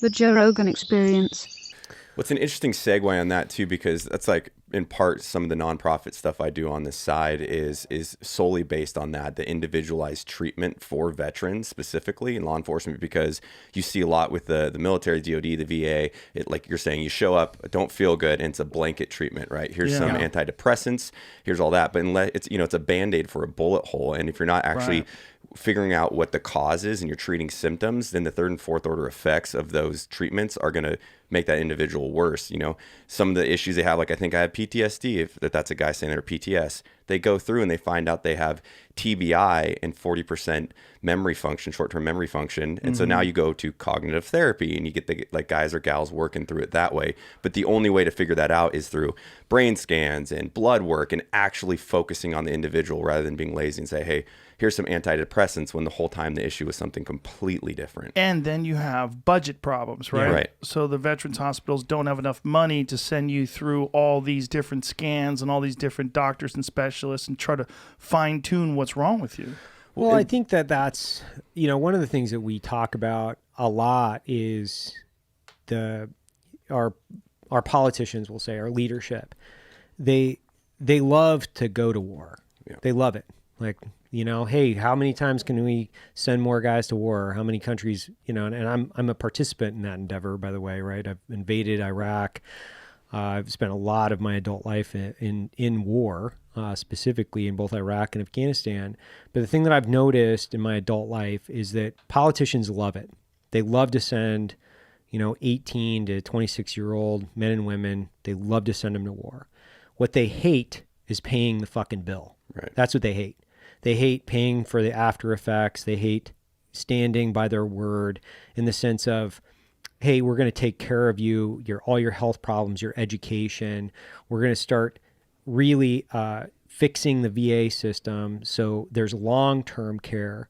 The Joe Rogan Experience. What's an interesting segue on that too, because that's like in part some of the nonprofit stuff I do on this side is solely based on that, the individualized treatment for veterans specifically in law enforcement, because you see a lot with the military, DOD, the VA. It, like you're saying, you show up, don't feel good, and it's a blanket treatment, right? Here's some antidepressants, here's all that, but it's it's a Band-Aid for a bullet hole, and if you're not actually figuring out what the cause is and you're treating symptoms, then the third and fourth order effects of those treatments are going to make that individual worse. Some of the issues they have, like I think I have PTSD, if that's a guy saying they're PTS, they go through and they find out they have TBI and 40% memory function, short-term memory function. And so now you go to cognitive therapy and you get the like guys or gals working through it that way. But the only way to figure that out is through brain scans and blood work and actually focusing on the individual rather than being lazy and say, hey, here's some antidepressants, when the whole time the issue was something completely different. And then you have budget problems, right? Yeah, right. So the veterans hospitals don't have enough money to send you through all these different scans and all these different doctors and specialists and try to fine tune what's wrong with you. Well, I think that's, one of the things that we talk about a lot is our politicians, will say, our leadership. They love to go to war. Yeah. They love it. Like, hey, how many times can we send more guys to war? How many countries, and I'm a participant in that endeavor, by the way, right? I've invaded Iraq. I've spent a lot of my adult life in war, specifically in both Iraq and Afghanistan. But the thing that I've noticed in my adult life is that politicians love it. They love to send, 18 to 26-year-old men and women. They love to send them to war. What they hate is paying the fucking bill. Right. That's what they hate. They hate paying for the after effects. They hate standing by their word in the sense of, hey, we're going to take care of you, all your health problems, your education. We're going to start really fixing the VA system so there's long-term care.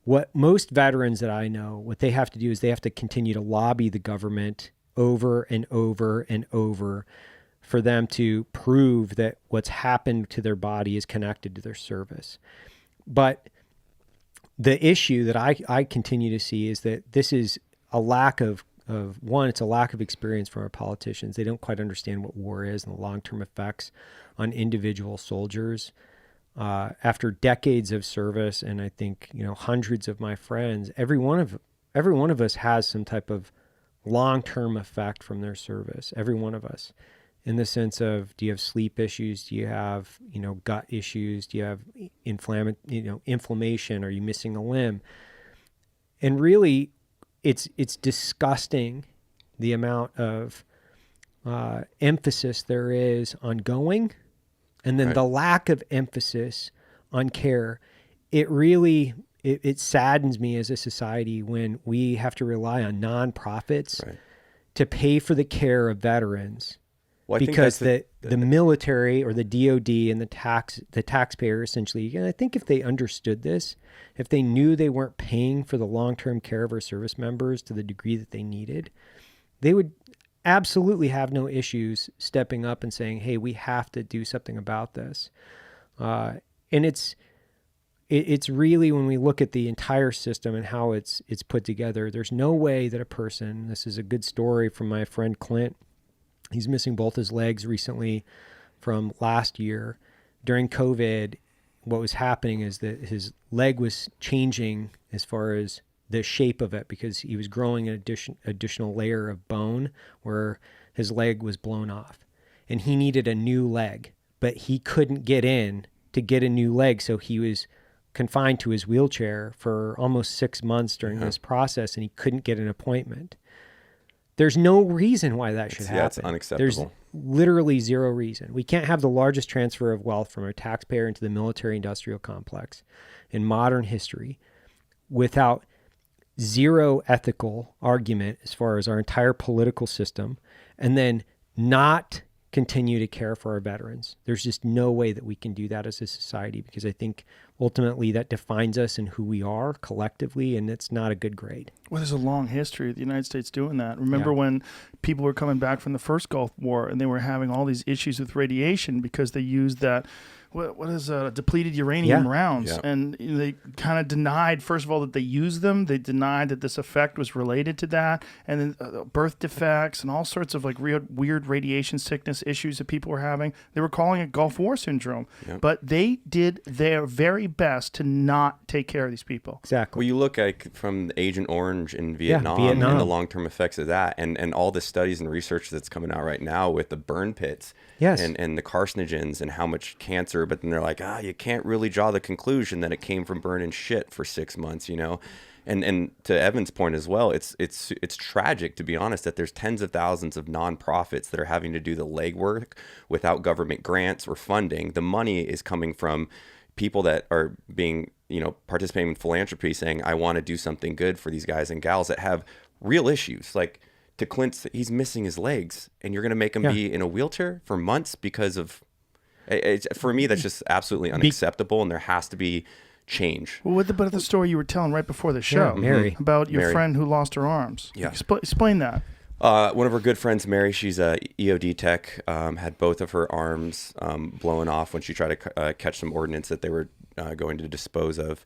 What most veterans that I know, what they have to do is they have to continue to lobby the government over and over and over for them to prove that what's happened to their body is connected to their service. But the issue that I continue to see is that this is a lack of one, it's a lack of experience from our politicians. They don't quite understand what war is and the long-term effects on individual soldiers. After decades of service, and I think, hundreds of my friends, every one of us has some type of long-term effect from their service. Every one of us. In the sense of, do you have sleep issues? Do you have, gut issues? Do you have inflammation? Are you missing a limb? And really, it's disgusting the amount of emphasis there is on going, and then the lack of emphasis on care. It really it saddens me as a society when we have to rely on nonprofits to pay for the care of veterans. Well, because the military or the DOD and the taxpayer essentially, and I think if they understood this, if they knew they weren't paying for the long-term care of our service members to the degree that they needed, they would absolutely have no issues stepping up and saying, hey, we have to do something about this. And it's really, when we look at the entire system and how it's put together, there's no way that a person, this is a good story from my friend Clint. He's missing both his legs recently from last year. During COVID, what was happening is that his leg was changing as far as the shape of it because he was growing an additional layer of bone where his leg was blown off. And he needed a new leg, but he couldn't get in to get a new leg. So he was confined to his wheelchair for almost 6 months during this process, and he couldn't get an appointment. There's no reason why that should happen. Yeah, it's unacceptable. There's literally zero reason. We can't have the largest transfer of wealth from a taxpayer into the military-industrial complex in modern history without zero ethical argument as far as our entire political system, and then not continue to care for our veterans. There's just no way that we can do that as a society, because I think ultimately that defines us and who we are collectively, and it's not a good grade. Well, there's a long history of the United States doing that. Remember when people were coming back from the first Gulf War and they were having all these issues with radiation because they used that what is depleted uranium Yeah. rounds, Yeah. and they kind of denied, first of all, that they used them. They denied that this effect was related to that, and then birth defects and all sorts of like weird radiation sickness issues that people were having. They were calling it Gulf War syndrome, but they did their very best to not take care of these people. Exactly. Well, you look like from Agent Orange in Vietnam, Vietnam. and the long-term effects of that, and all the studies and research that's coming out right now with the burn pits, Yes. and the carcinogens and how much cancer. But then they're like, you can't really draw the conclusion that it came from burning shit for 6 months, And to Evan's point as well, it's tragic, to be honest, that there's tens of thousands of nonprofits that are having to do the legwork without government grants or funding. The money is coming from people that are being, participating in philanthropy, saying, I want to do something good for these guys and gals that have real issues. Like to Clint's, he's missing his legs, and you're going to make him be in a wheelchair for months because of. For me, that's just absolutely unacceptable, and there has to be change. Well, about the story you were telling right before the show, Mary. about your Mary. friend who lost her arms. Yeah. Explain that. One of our good friends, Mary, she's a EOD tech, had both of her arms blown off when she tried to catch some ordnance that they were going to dispose of.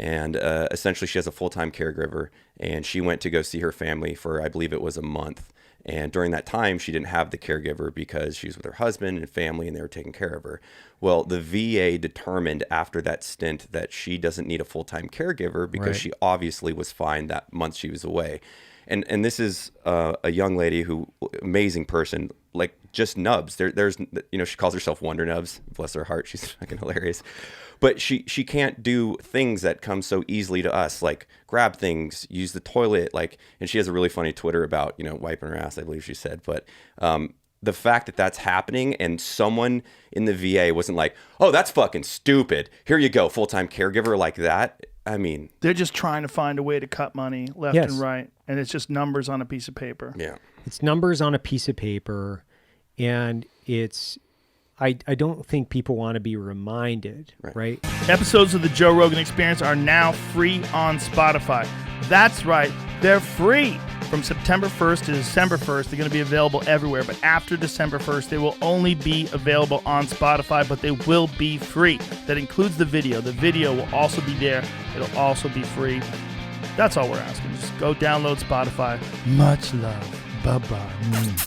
And essentially she has a full-time caregiver, and she went to go see her family for, I believe it was a month. And during that time, she didn't have the caregiver because she was with her husband and family, and they were taking care of her. Well, the VA determined after that stint that she doesn't need a full-time caregiver because she obviously was fine that month she was away. And this is a young lady who, amazing person, like just nubs. There's she calls herself Wonder Nubs. Bless her heart, she's fucking hilarious. But she can't do things that come so easily to us, like grab things, use the toilet, and she has a really funny Twitter about wiping her ass, I believe she said. But the fact that that's happening, and someone in the VA wasn't like, oh, that's fucking stupid, here you go, full-time caregiver like that. I mean, they're just trying to find a way to cut money left and right, and it's just numbers on a piece of paper. Yeah, it's numbers on a piece of paper, and it's. I don't think people want to be reminded, right? Episodes of the Joe Rogan Experience are now free on Spotify. That's right, they're free. From September 1st to December 1st, they're going to be available everywhere. But after December 1st, they will only be available on Spotify, but they will be free. That includes the video. The video will also be there. It'll also be free. That's all we're asking. Just go download Spotify. Much love. Bye-bye.